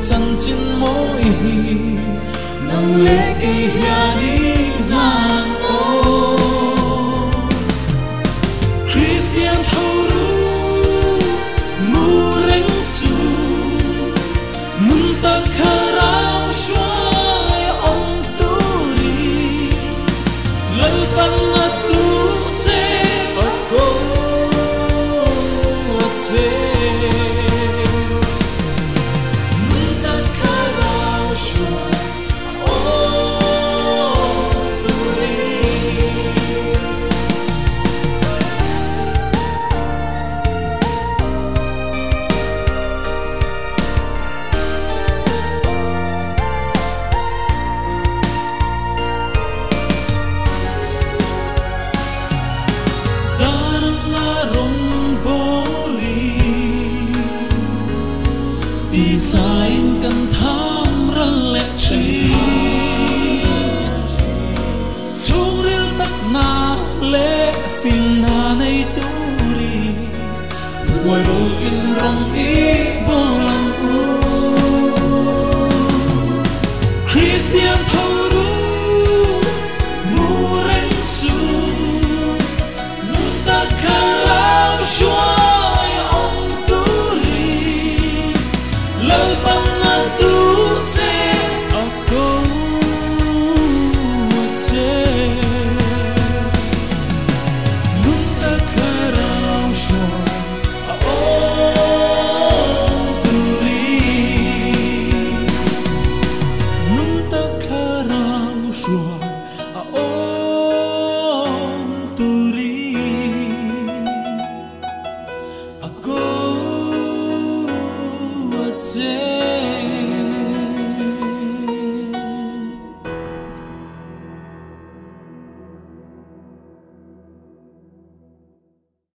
chân trên môi nâng lệ cây hia đi ngang ô Christian thâu ru mu reng su mun ta kharao xoay ông tu đi lal pan na tu che a ko che design kan tham ran lệ chi churil tak na lệ fin na nei turi tuai ro in rong i bolang u Christian thoru mu ren su nu ta kharao shua say